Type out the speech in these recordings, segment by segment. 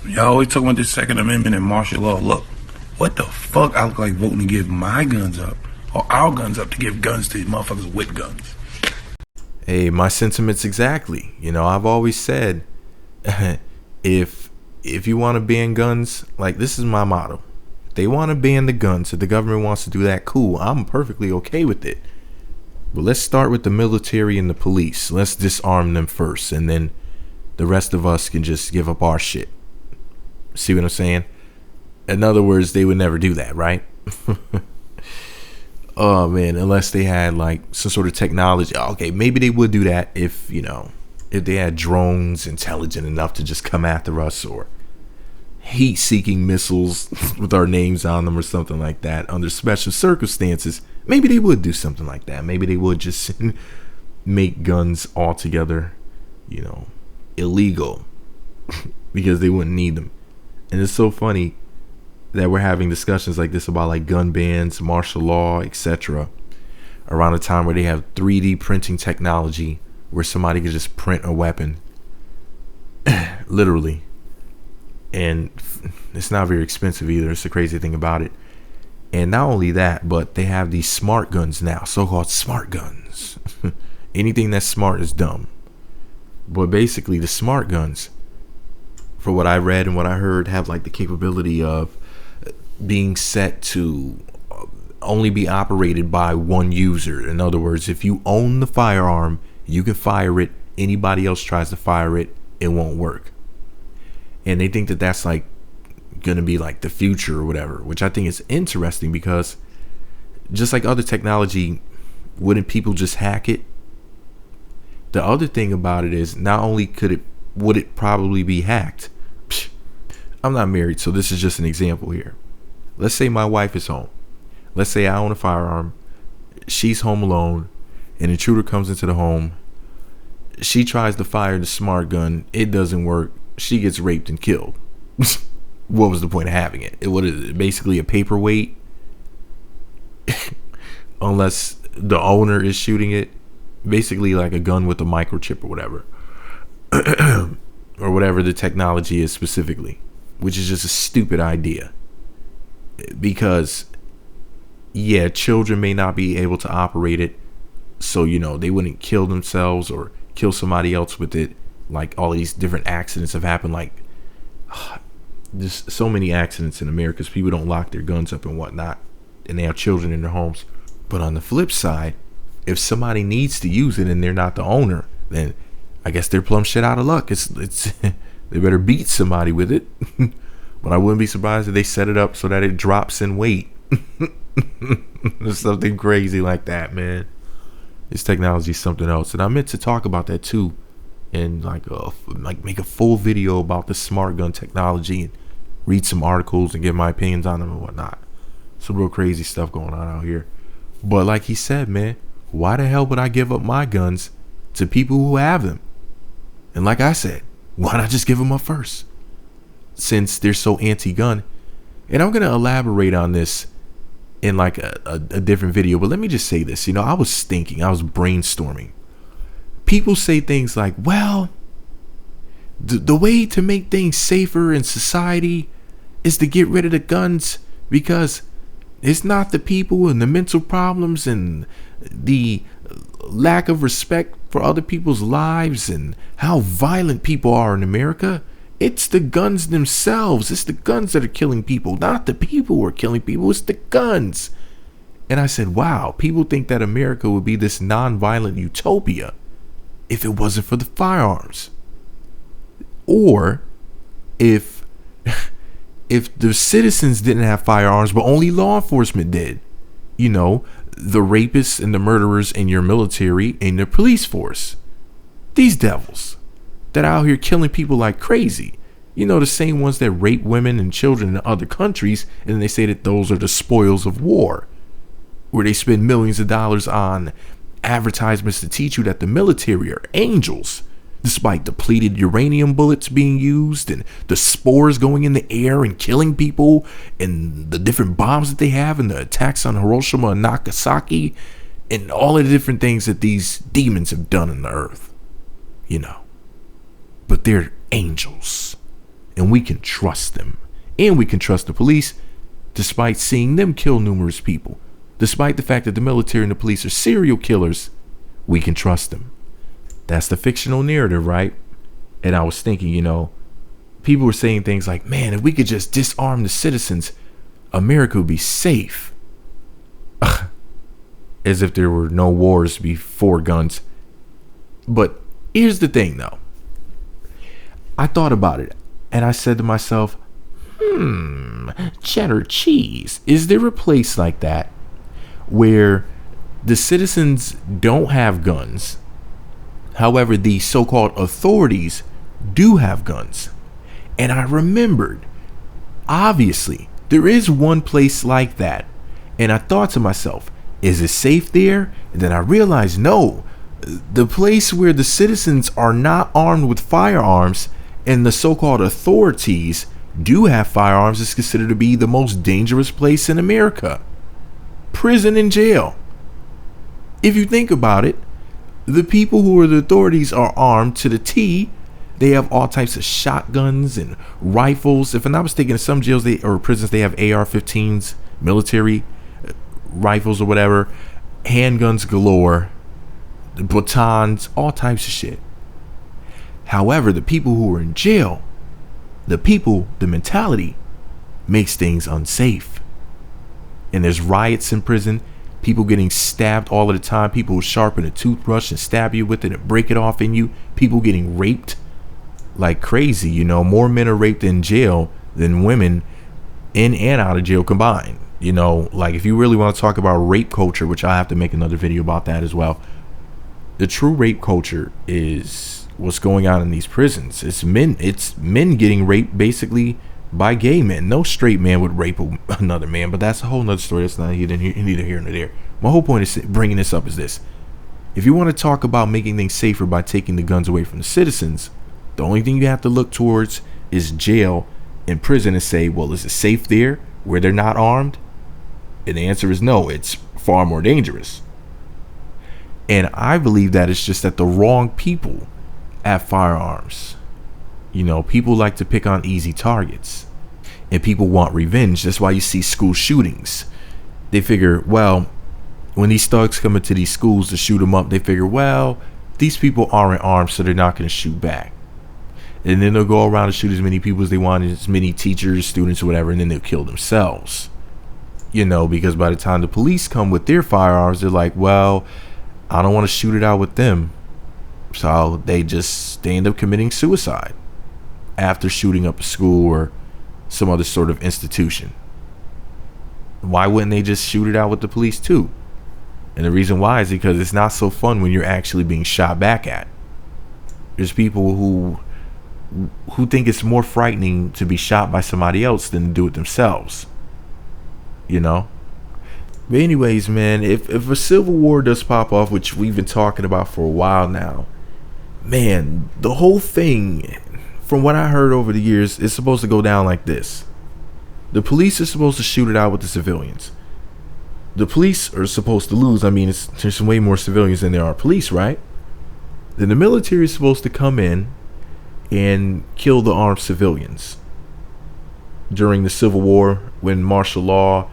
Y'all always talking about the Second Amendment and martial law. Look, what the fuck I look like voting to give my guns up or our guns up to give guns to motherfuckers with guns? Hey, my sentiments exactly. I've always said, if you want to ban guns, like, this is my motto. If they want to ban the guns, if the government wants to do that, cool. I'm perfectly okay with it. But let's start with the military and the police. Let's disarm them first, and then the rest of us can just give up our shit. See what I'm saying? In other words, they would never do that, right? Oh man, unless they had like some sort of technology. Okay, maybe they would do that if they had drones intelligent enough to just come after us, or heat-seeking missiles with our names on them or something like that. Under special circumstances, maybe they would do something like that. Maybe they would just make guns altogether, illegal because they wouldn't need them. And it's so funny that we're having discussions like this about like gun bans, martial law, etc. around a time where they have 3D printing technology where somebody could just print a weapon literally, and it's not very expensive either. It's the crazy thing about it. And not only that, but they have these smart guns now, so-called smart guns. Anything that's smart is dumb. But basically the smart guns, for what I read and what I heard, have like the capability of being set to only be operated by one user. In other words, if you own the firearm, you can fire it. Anybody else tries to fire it, it won't work. And they think that that's like gonna be like the future or whatever, which I think is interesting, because just like other technology, wouldn't people just hack it? The other thing about it is, not only would it probably be hacked. I'm not married, so this is just an example here. Let's say my wife is home. Let's say I own a firearm. She's home alone. An intruder comes into the home. She tries to fire the smart gun. It doesn't work. She gets raped and killed. What was the point of having it? It was basically a paperweight. Unless the owner is shooting it. Basically like a gun with a microchip or whatever. Or whatever the technology is specifically, which is just a stupid idea. Because yeah, children may not be able to operate it, so they wouldn't kill themselves or kill somebody else with it. Like all these different accidents have happened, like just so many accidents in America because people don't lock their guns up and whatnot, and they have children in their homes. But on the flip side, if somebody needs to use it and they're not the owner, then I guess they're plumb shit out of luck. It's they better beat somebody with it. But I wouldn't be surprised if they set it up so that it drops in weight. Something crazy like that, man. This technology is something else, and I meant to talk about that too, and like make a full video about the smart gun technology and read some articles and give my opinions on them and whatnot. Some real crazy stuff going on out here. But like he said, man, why the hell would I give up my guns to people who have them? And like I said, why not just give them up first, since they're so anti-gun? And I'm going to elaborate on this in like a different video, but let me just say this. I was brainstorming. People say things like, well, the way to make things safer in society is to get rid of the guns, because it's not the people and the mental problems and the lack of respect for other people's lives and how violent people are in America. It's the guns themselves. It's the guns that are killing people, not the people who are killing people. It's the guns. And I said, wow, people think that America would be this non-violent utopia if it wasn't for the firearms. Or if the citizens didn't have firearms, but only law enforcement did. The rapists and the murderers in your military and the police force. These devils that are out here killing people like crazy. The same ones that rape women and children in other countries, and they say that those are the spoils of war, where they spend millions of dollars on advertisements to teach you that the military are angels, despite depleted uranium bullets being used and the spores going in the air and killing people, and the different bombs that they have, and the attacks on Hiroshima and Nagasaki, and all of the different things that these demons have done in the earth. But they're angels. and we can trust them. And we can trust the police despite seeing them kill numerous people. Despite the fact that the military and the police are serial killers, we can trust them. That's the fictional narrative, right? And I was thinking, people were saying things like, man, if we could just disarm the citizens, America would be safe. As if there were no wars before guns. But here's the thing, though. I thought about it, and I said to myself, cheddar cheese, is there a place like that where the citizens don't have guns, however the so-called authorities do have guns? And I remembered, obviously there is one place like that, and I thought to myself, is it safe there? And then I realized, no, the place where the citizens are not armed with firearms and the so-called authorities do have firearms is considered to be the most dangerous place in America. Prison and jail. If you think about it, the people who are the authorities are armed to the T. They have all types of shotguns and rifles. If I'm not mistaken, in some jails or prisons, they have AR-15s, military rifles or whatever, handguns galore, batons, all types of shit. However, the people who are in jail, the mentality makes things unsafe. And there's riots in prison, people getting stabbed all of the time, people who sharpen a toothbrush and stab you with it and break it off in you, people getting raped like crazy. More men are raped in jail than women in and out of jail combined. Like if you really want to talk about rape culture, which I have to make another video about that as well. The true rape culture is what's going on in these prisons. It's men getting raped basically by gay men. No straight man would rape another man, but that's a whole nother story. That's not neither here nor there. My whole point is bringing this up is this: if you want to talk about making things safer by taking the guns away from the citizens, the only thing you have to look towards is jail and prison and say, well, is it safe there where they're not armed? And the answer is no. It's far more dangerous. And I believe that it's just that the wrong people have firearms. People like to pick on easy targets, and people want revenge. That's why you see school shootings. They figure, well, when these thugs come into these schools to shoot them up, they figure, well, these people aren't armed, so they're not going to shoot back. And then they'll go around and shoot as many people as they want, as many teachers, students, or whatever, and then they'll kill themselves. Because by the time the police come with their firearms, they're like, well, I don't want to shoot it out with them. So they end up committing suicide after shooting up a school or some other sort of institution. Why wouldn't they just shoot it out with the police too? And the reason why is because it's not so fun when you're actually being shot back at. There's people who think it's more frightening to be shot by somebody else than to do it themselves. But anyways, man, if a civil war does pop off, which we've been talking about for a while now, man, the whole thing, from what I heard over the years, is supposed to go down like this. The police are supposed to shoot it out with the civilians. The police are supposed to lose. I mean, there's way more civilians than there are police, right? Then the military is supposed to come in and kill the armed civilians. During the Civil War, when martial law,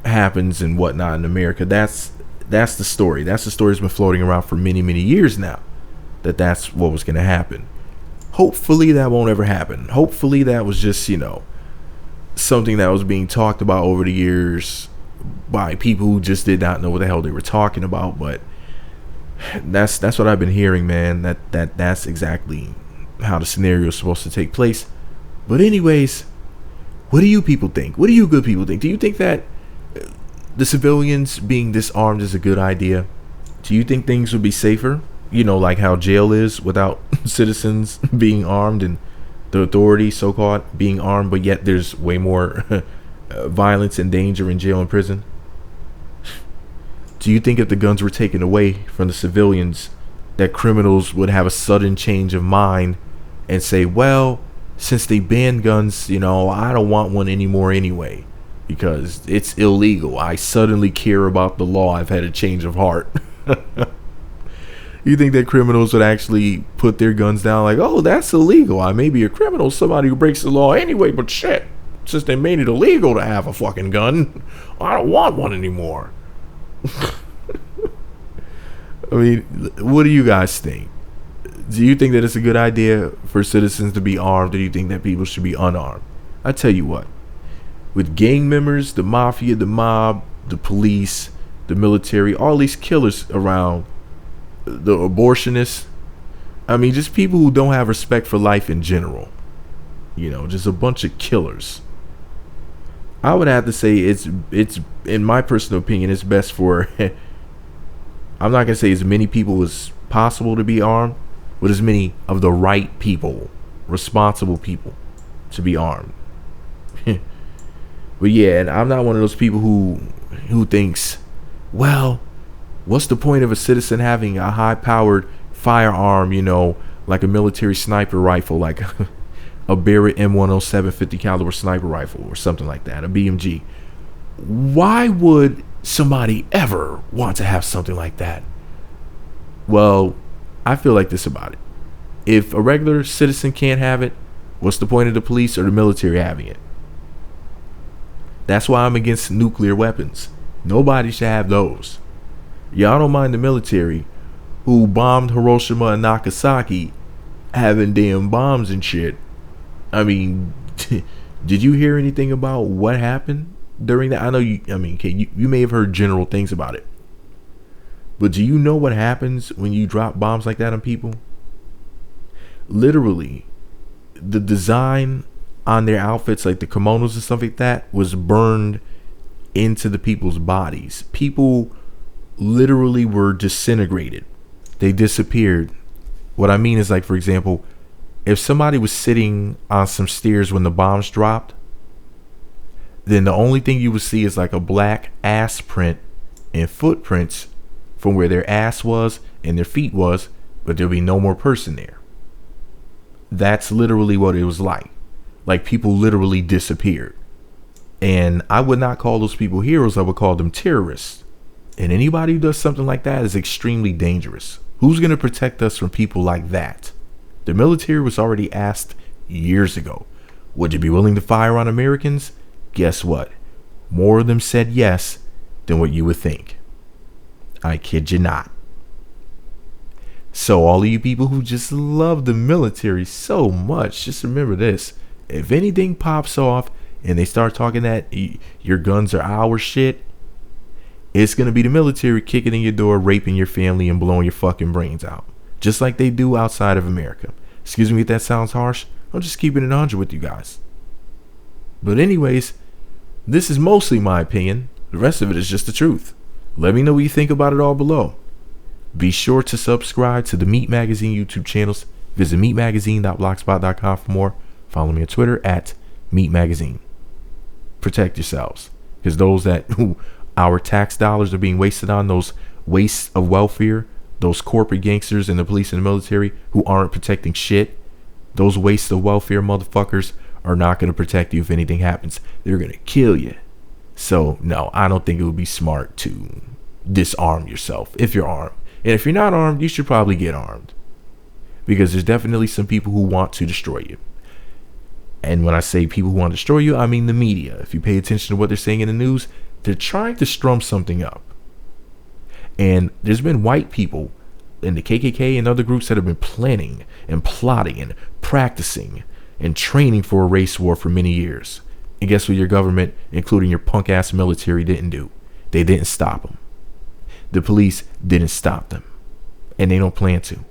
happens and whatnot in America, that's the story. That's the story that's been floating around for many, many years now. That's what was going to happen. Hopefully that won't ever happen. Hopefully that was just, something that was being talked about over the years by people who just did not know what the hell they were talking about. But that's what I've been hearing, man. That's exactly how the scenario is supposed to take place. But anyways, what do you people think? What do you good people think? Do you think that the civilians being disarmed is a good idea? Do you think things would be safer? Like how jail is without citizens being armed and the authorities, so-called, being armed, but yet there's way more violence and danger in jail and prison? Do you think if the guns were taken away from the civilians, that criminals would have a sudden change of mind and say, well, since they banned guns, I don't want one anymore anyway, because it's illegal. I suddenly care about the law. I've had a change of heart. You think that criminals would actually put their guns down like, oh, that's illegal. I may be a criminal, somebody who breaks the law anyway, but shit, since they made it illegal to have a fucking gun, I don't want one anymore. I mean, what do you guys think? Do you think that it's a good idea for citizens to be armed, or do you think that people should be unarmed? I tell you what, with gang members, the mafia, the mob, the police, the military, all these killers around, the abortionists, I mean, just people who don't have respect for life in general, you know, just a bunch of killers. I would have to say it's in my personal opinion, it's best for I'm not gonna say as many people as possible to be armed, but as many of the right people, responsible people, to be armed. But yeah, and I'm not one of those people who thinks, well, what's the point of a citizen having a high-powered firearm, you know, like a military sniper rifle, like a Barrett M107 50 caliber sniper rifle or something like that, a BMG. Why would somebody ever want to have something like that? Well, I feel like this about it. If a regular citizen can't have it, what's the point of the police or the military having it? That's why I'm against nuclear weapons. Nobody should have those. Y'all don't mind the military who bombed Hiroshima and Nagasaki having damn bombs and shit. I mean, did you hear anything about what happened during that? I know you may have heard general things about it. But do you know what happens when you drop bombs like that on people? Literally, the design on their outfits, like the kimonos and stuff like that, was burned into the people's bodies. People literally were disintegrated. They disappeared. What I mean is, like, for example, if somebody was sitting on some stairs when the bombs dropped, then the only thing you would see is like a black ass print and footprints from where their ass was and their feet was, but there'll be no more person there. That's literally what it was like. Like, people literally disappeared. And I would not call those people heroes. I would call them terrorists. And anybody who does something like that is extremely dangerous. Who's going to protect us from people like that? The military was already asked years ago, would you be willing to fire on Americans? Guess what? More of them said yes than what you would think. I kid you not. So all of you people who just love the military so much, just remember this. If anything pops off and they start talking that your guns are our shit, it's going to be the military kicking in your door, raping your family, and blowing your fucking brains out. Just like they do outside of America. Excuse me if that sounds harsh. I'm just keeping it 100 with you guys. But anyways, this is mostly my opinion. The rest of it is just the truth. Let me know what you think about it all below. Be sure to subscribe to the Meat Magazine YouTube channels. Visit meatmagazine.blogspot.com for more. Follow me on Twitter at Meat Magazine. Protect yourselves, because those who our tax dollars are being wasted on, those wastes of welfare, those corporate gangsters and the police and the military who aren't protecting shit, those wastes of welfare motherfuckers are not going to protect you if anything happens. They're going to kill you. So no, I don't think it would be smart to disarm yourself if you're armed. And if you're not armed, you should probably get armed, because there's definitely some people who want to destroy you. And when I say people who want to destroy you, I mean the media. If you pay attention to what they're saying in the news, they're trying to strum something up. And there's been white people in the KKK and other groups that have been planning and plotting and practicing and training for a race war for many years. And guess what your government, including your punk ass military, didn't do? They didn't stop them. The police didn't stop them. And they don't plan to,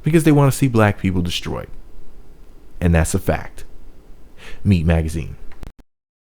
because they want to see black people destroyed. And that's a fact. Meat Magazine.